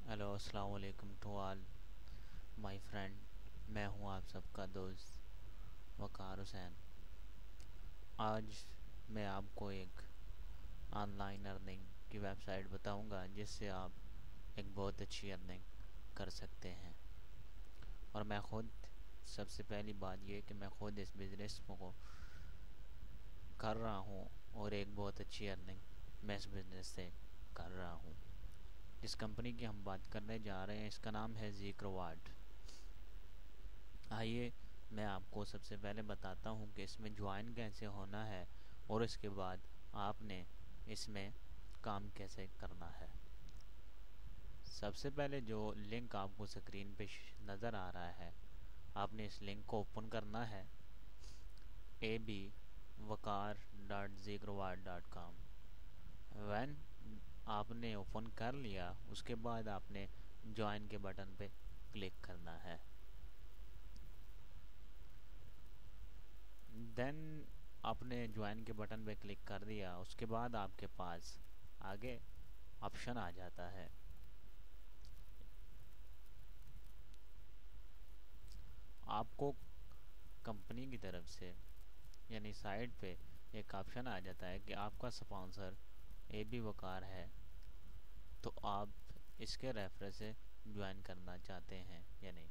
Hello अस्सलाम वालेकुम to all my friend. मैं हूं आप सबका दोस्त वकार हुसैन। आज मैं आपको एक ऑनलाइन अर्निंग की वेबसाइट बताऊंगा जिससे आप एक बहुत अच्छी अर्निंग कर सकते हैं। और मैं खुद, सबसे पहली बात यह कि मैं खुद इस बिज़नेस को कर रहा हूं और एक बहुत अच्छी अर्निंग मैं इस बिज़नेस से कर रहा हूं। जिस कंपनी की हम बात करने जा रहे हैं इसका नाम है ज़िक्रवाड। आइए मैं आपको सबसे पहले बताता हूँ कि इसमें ज्वाइन कैसे होना है और इसके बाद आपने इसमें काम कैसे करना है। सबसे पहले जो लिंक आपको स्क्रीन पे नज़र आ रहा है, आपने इस लिंक को ओपन करना है abwakar.zigroward.com। वैन आपने ओपन कर लिया उसके बाद आपने ज्वाइन के बटन पे क्लिक करना है। देन आपने ज्वाइन के बटन पे क्लिक कर दिया, उसके बाद आपके पास आगे ऑप्शन आ जाता है। आपको कंपनी की तरफ से यानी साइट पे एक ऑप्शन आ जाता है कि आपका स्पॉन्सर ए बी वकार है, तो आप इसके रेफरेंस से ज्वाइन करना चाहते हैं या नहीं।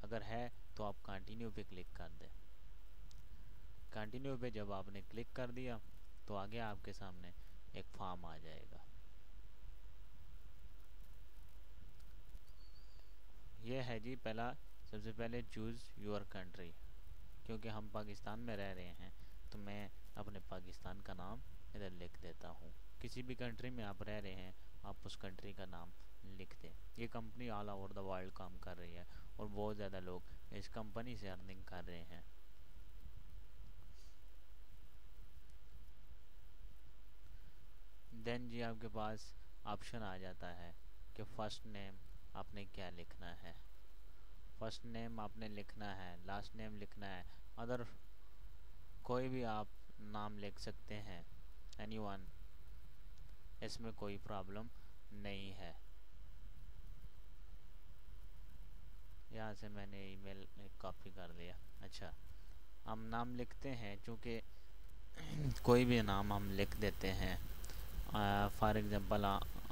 अगर है तो आप कंटिन्यू पे क्लिक कर दें। कंटिन्यू पे जब आपने क्लिक कर दिया तो आगे आपके सामने एक फॉर्म आ जाएगा। यह है जी पहला, सबसे पहले चूज़ योर कंट्री। क्योंकि हम पाकिस्तान में रह रहे हैं तो मैं अपने पाकिस्तान का नाम इधर लिख देता हूँ। किसी भी कंट्री में आप रह रहे हैं आप उस कंट्री का नाम लिख दें। ये company all over the world काम कर रही है और बहुत ज़्यादा लोग इस कंपनी से अर्निंग कर रहे हैं। देन जी आपके पास ऑप्शन आ जाता है कि फ़र्स्ट नेम आपने क्या लिखना है। फर्स्ट नेम आपने लिखना है, लास्ट नेम लिखना है, अदर कोई भी आप नाम लिख सकते हैं, एनीवन, इसमें कोई प्रॉब्लम नहीं है। यहाँ से मैंने ईमेल कॉपी कर दिया। अच्छा, हम नाम लिखते हैं, चूँकि कोई भी नाम हम लिख देते हैं। फॉर एग्ज़ाम्पल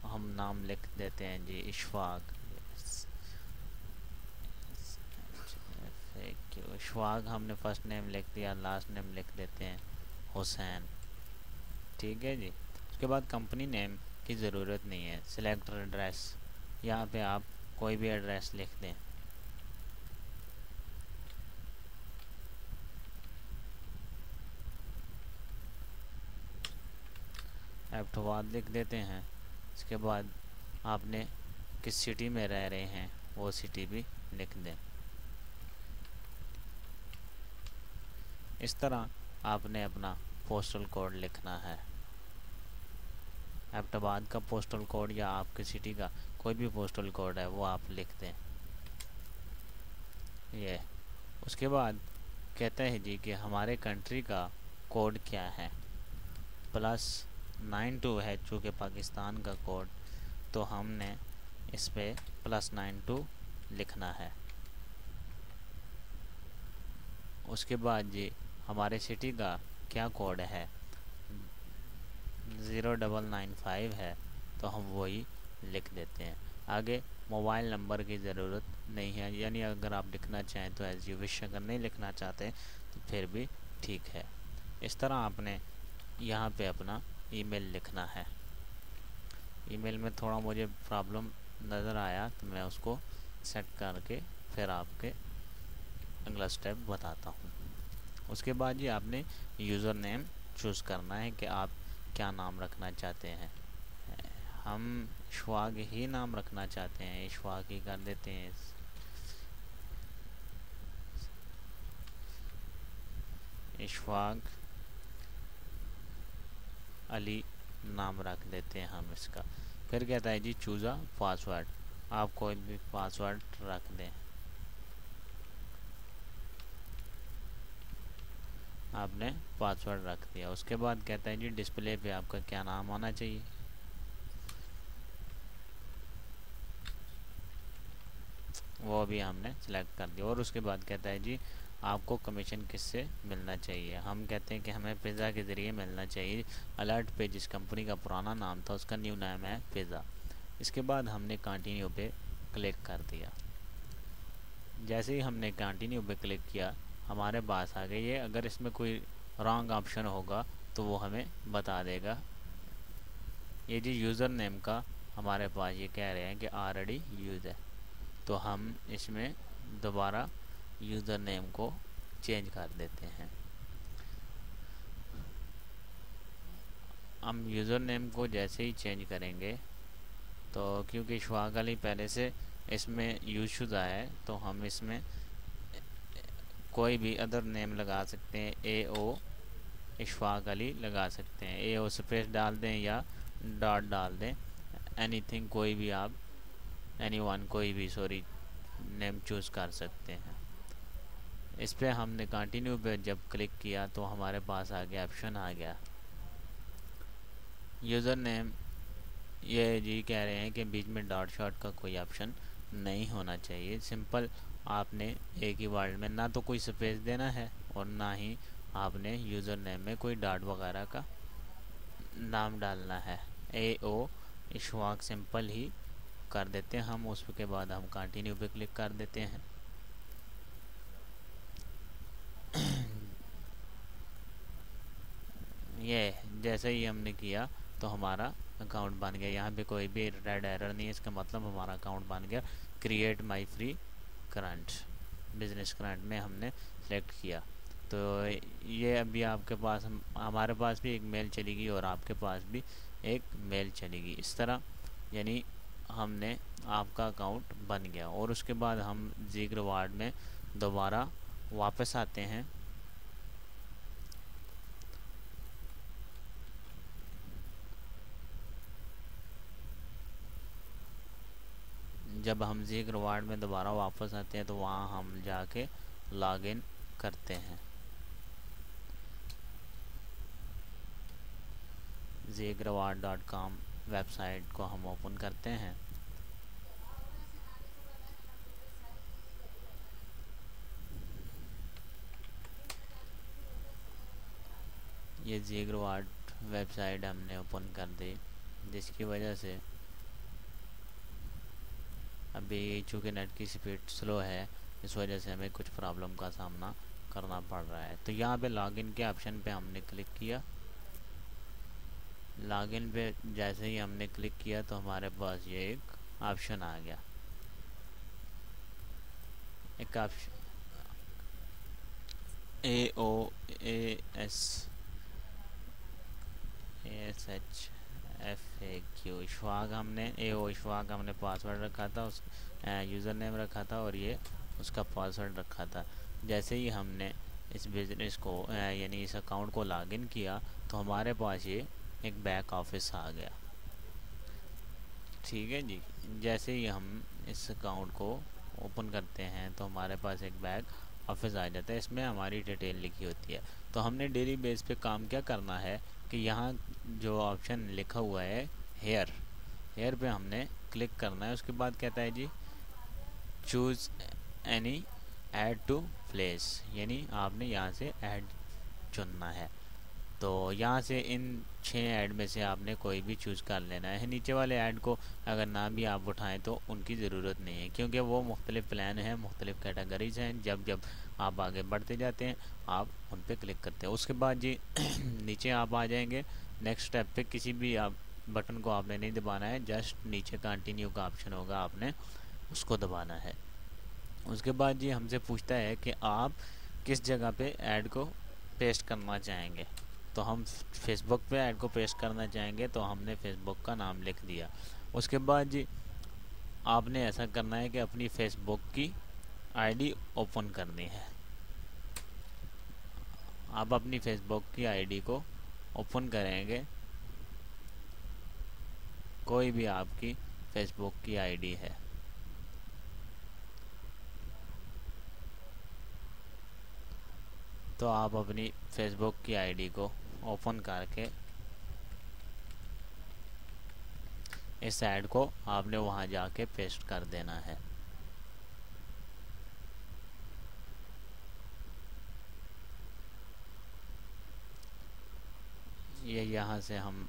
हम नाम लिख देते हैं जी इशफाक। इशफाक हमने फर्स्ट नेम लिख दिया, लास्ट नेम लिख देते हैं हुसैन। ठीक है जी। उसके बाद कंपनी नेम की ज़रूरत नहीं है। सिलेक्ट एड्रेस, यहाँ पे आप कोई भी एड्रेस लिख दें। एबटाबाद लिख देते हैं। इसके बाद आपने किस सिटी में रह रहे हैं वो सिटी भी लिख दें। इस तरह आपने अपना पोस्टल कोड लिखना है। एबटाबाद का पोस्टल कोड या आपकी सिटी का कोई भी पोस्टल कोड है वो आप लिख दें। ये उसके बाद कहते हैं जी कि हमारे कंट्री का कोड क्या है। +92 है चूँकि पाकिस्तान का कोड, तो हमने इस पे +92 लिखना है। उसके बाद जी हमारे सिटी का क्या कोड है, 0995 है, तो हम वही लिख देते हैं। आगे मोबाइल नंबर की ज़रूरत नहीं है, यानी अगर आप लिखना चाहें तो एज यू विश, अगर नहीं लिखना चाहते तो फिर भी ठीक है। इस तरह आपने यहाँ पे अपना ईमेल लिखना है। ईमेल में थोड़ा मुझे प्रॉब्लम नज़र आया तो मैं उसको सेट करके फिर आपके अगला स्टेप बताता हूँ। उसके बाद ये आपने यूज़र नेम चूज़ करना है कि आप क्या नाम रखना चाहते हैं। हम इशफाक ही नाम रखना चाहते हैं, इशफाक ही कर देते हैं। इशफाक अली नाम रख देते हैं हम इसका। फिर कहता है जी चूज़ा पासवर्ड, आप कोई भी पासवर्ड रख दें। आपने पासवर्ड रख दिया। उसके बाद कहता है जी डिस्प्ले पे आपका क्या नाम आना चाहिए। वो भी हमने सेलेक्ट कर दिया। और उसके बाद कहता है जी आपको कमीशन किससे मिलना चाहिए। हम कहते हैं कि हमें पिज़्ज़ा के ज़रिए मिलना चाहिए। अलर्ट पे जिस कंपनी का पुराना नाम था उसका न्यू नाम है पिज़्ज़ा। इसके बाद हमने कंटिन्यू पे क्लिक कर दिया। जैसे ही हमने कंटिन्यू पे क्लिक किया हमारे पास आ गई है। अगर इसमें कोई रॉन्ग ऑप्शन होगा तो वो हमें बता देगा। ये जी यूज़र नेम का हमारे पास ये कह रहे हैं कि ऑलरेडी यूज़ है, तो हम इसमें दोबारा यूज़र नेम को चेंज कर देते हैं। हम यूज़र नेम को जैसे ही चेंज करेंगे तो क्योंकि इशफाक अली पहले से इसमें यूज शुदा है तो हम इसमें कोई भी अदर नेम लगा सकते हैं। AO इशफाक अली लगा सकते हैं। AO स्पेस डाल दें या डॉट डाल दें, एनीथिंग कोई भी आप एनीवन कोई भी नेम चूज़ कर सकते हैं। इस पर हमने कंटिन्यू पे जब क्लिक किया तो हमारे पास आ गया ऑप्शन आ गया यूज़र नेम। ये जी कह रहे हैं कि बीच में डॉट शॉट का कोई ऑप्शन नहीं होना चाहिए। सिंपल आपने एक ही वर्ड में ना तो कोई स्पेस देना है और ना ही आपने यूज़र नेम में कोई डॉट वगैरह का नाम डालना है। AO इशफाक सिंपल ही कर देते हैं हम। उसके बाद हम कंटिन्यू पे क्लिक कर देते हैं। ये जैसे ही हमने किया तो हमारा अकाउंट बन गया। यहाँ पे कोई भी रेड एरर नहीं है, इसका मतलब हमारा अकाउंट बन गया। Create my free current business current में हमने सेलेक्ट किया तो ये अभी आपके पास हमारे पास भी एक मेल चलेगी और आपके पास भी एक मेल चलेगी। इस तरह यानी हमने आपका अकाउंट बन गया। और उसके बाद हम ज़िक्र वार्ड में दोबारा वापस आते हैं। जब हम ज़िक्र वार्ड में दोबारा वापस आते हैं तो वहाँ हम जाके लॉगिन करते हैं। zigraward.com वेबसाइट को हम ओपन करते हैं। ये ज़िग्रवाड वेबसाइट हमने ओपन कर दी, जिसकी वजह से अभी चूँकि नेट की स्पीड स्लो है इस वजह से हमें कुछ प्रॉब्लम का सामना करना पड़ रहा है। तो यहाँ पे लॉगिन के ऑप्शन पे हमने क्लिक किया। लॉगिन पे जैसे ही हमने क्लिक किया तो हमारे पास ये एक ऑप्शन आ गया। एक ऑप्शन AOASHFAQ इशफाक हमने इशफाक हमने पासवर्ड रखा था, उस यूज़र नेम रखा था और ये उसका पासवर्ड रखा था। जैसे ही हमने इस बिज़नेस को यानी इस अकाउंट को लॉगिन किया तो हमारे पास ये एक बैक ऑफिस आ गया। ठीक है जी। जैसे ही हम इस अकाउंट को ओपन करते हैं तो हमारे पास एक बैक ऑफिस आ जाता है। इसमें हमारी डिटेल लिखी होती है। तो हमने डेली बेस पे काम क्या करना है कि यहाँ जो ऑप्शन लिखा हुआ है हेयर पे हमने क्लिक करना है। उसके बाद कहता है जी choose any ad to place, यानी आपने यहाँ से ऐड चुनना है। तो यहाँ से इन 6 ऐड में से आपने कोई भी चूज़ कर लेना है। नीचे वाले ऐड को अगर ना भी आप उठाएं तो उनकी ज़रूरत नहीं है, क्योंकि वो मुख्तलिफ़ प्लान हैं, मुख्तलिफ़ कैटेगरीज़ हैं। जब जब आप आगे बढ़ते जाते हैं आप उन पर क्लिक करते हैं। उसके बाद जी नीचे आप आ जाएंगे। नेक्स्ट स्टेप पे किसी भी आप बटन को आपने नहीं दबाना है, जस्ट नीचे कंटिन्यू का ऑप्शन होगा, आपने उसको दबाना है। उसके बाद जी हमसे पूछता है कि आप किस जगह पे ऐड को पेस्ट करना चाहेंगे। तो हम फेसबुक पे ऐड को पेस्ट करना चाहेंगे तो हमने फेसबुक का नाम लिख दिया। उसके बाद जी आपने ऐसा करना है कि अपनी फेसबुक की आईडी ओपन करनी है। आप अपनी फेसबुक की आईडी को ओपन करेंगे, कोई भी आपकी फेसबुक की आईडी है। तो आप अपनी फेसबुक की आईडी को ओपन करके इस ऐड को आपने वहां जाके पेस्ट कर देना है। ये यहाँ से हम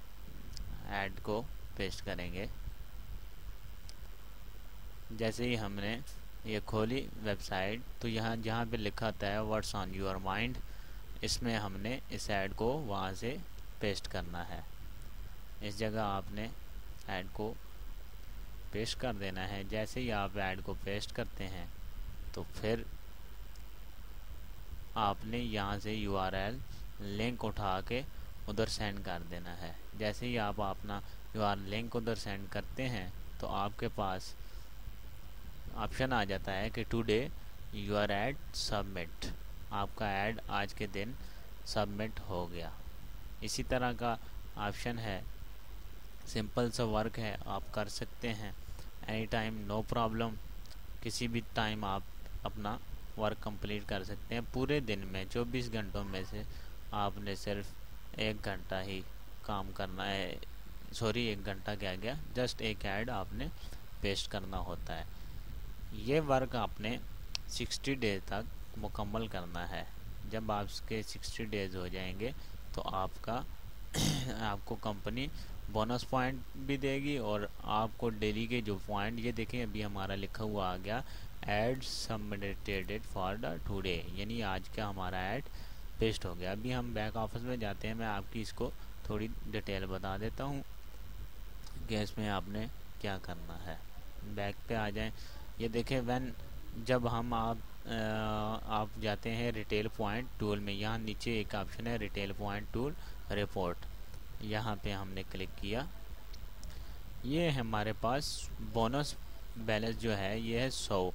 ऐड को पेस्ट करेंगे। जैसे ही हमने ये खोली वेबसाइट, तो यहाँ जहाँ पे लिखा होता है व्हाट्स ऑन योर माइंड, इसमें हमने इस ऐड को वहाँ से पेस्ट करना है। इस जगह आपने ऐड को पेस्ट कर देना है। जैसे ही आप ऐड को पेस्ट करते हैं तो फिर आपने यहाँ से URL लिंक उठा के उधर सेंड कर देना है। जैसे ही आप अपना URL लिंक उधर सेंड करते हैं तो आपके पास ऑप्शन आ जाता है कि टुडे योर ऐड सबमिट, आपका ऐड आज के दिन सबमिट हो गया। इसी तरह का ऑप्शन है, सिंपल सा वर्क है, आप कर सकते हैं एनी टाइम, नो प्रॉब्लम। किसी भी टाइम आप अपना वर्क कंप्लीट कर सकते हैं। पूरे दिन में 24 घंटों में से आपने सिर्फ 1 घंटा ही काम करना है। सॉरी, 1 घंटा क्या गया, जस्ट एक ऐड आपने पेस्ट करना होता है। ये वर्क आपने 60 डेज तक मुकम्मल करना है। जब आपके 60 डेज हो जाएंगे तो आपको कंपनी बोनस पॉइंट भी देगी, और आपको डेली के जो पॉइंट, ये देखें अभी हमारा लिखा हुआ आ गया add submitted for the today, यानी आज का हमारा ऐड पेस्ट हो गया। अभी हम बैक ऑफिस में जाते हैं, मैं आपकी इसको थोड़ी डिटेल बता देता हूँ कि इसमें आपने क्या करना है। बैक पे आ जाएं, ये देखें जब हम आप जाते हैं रिटेल पॉइंट टूल में, यहाँ नीचे एक ऑप्शन है रिटेल पॉइंट टूल रिपोर्ट, यहाँ पे हमने क्लिक किया। ये है हमारे पास बोनस बैलेंस जो है ये है 100।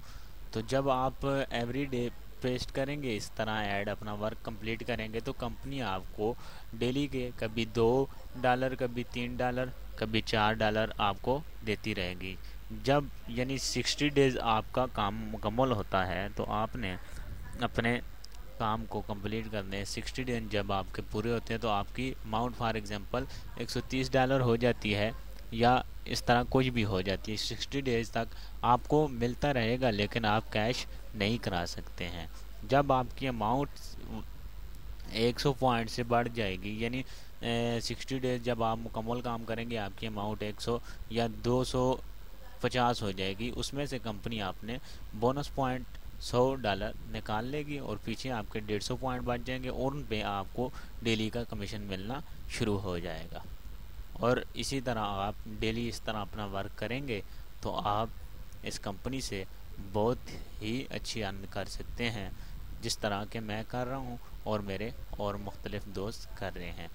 तो जब आप एवरी डे पेस्ट करेंगे, इस तरह ऐड अपना वर्क कंप्लीट करेंगे, तो कंपनी आपको डेली के कभी $2, कभी $3, कभी $4 आपको देती रहेगी। जब यानी 60 डेज़ आपका काम मुकम्मल होता है तो आपने अपने काम को कंप्लीट करने 60 डेज जब आपके पूरे होते हैं तो आपकी अमाउंट फॉर एग्जांपल $130 हो जाती है, या इस तरह कुछ भी हो जाती है। 60 डेज तक आपको मिलता रहेगा, लेकिन आप कैश नहीं करा सकते हैं। जब आपकी अमाउंट 100 पॉइंट से बढ़ जाएगी, यानी 60 डेज जब आप मुकम्मल काम करेंगे, आपकी अमाउंट 100 या 250 हो जाएगी, उसमें से कंपनी आपने बोनस पॉइंट $100 निकाल लेगी और पीछे आपके 150 पॉइंट बच जाएंगे, और उन पे आपको डेली का कमीशन मिलना शुरू हो जाएगा। और इसी तरह आप डेली इस तरह अपना वर्क करेंगे तो आप इस कंपनी से बहुत ही अच्छी अर्न कर सकते हैं, जिस तरह के मैं कर रहा हूँ और मेरे और मुख्तलिफ दोस्त कर रहे हैं।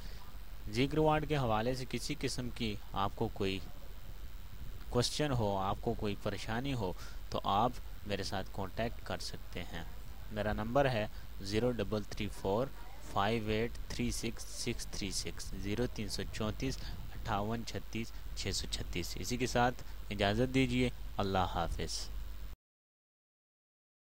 ज़ीक रिवार्ड के हवाले से किसी किस्म की आपको कोई क्वेश्चन हो, आपको कोई परेशानी हो, तो आप मेरे साथ कांटेक्ट कर सकते हैं। मेरा नंबर है 0334583636 0334 5836 636। इसी के साथ इजाज़त दीजिए। अल्लाह हाफ़िज़।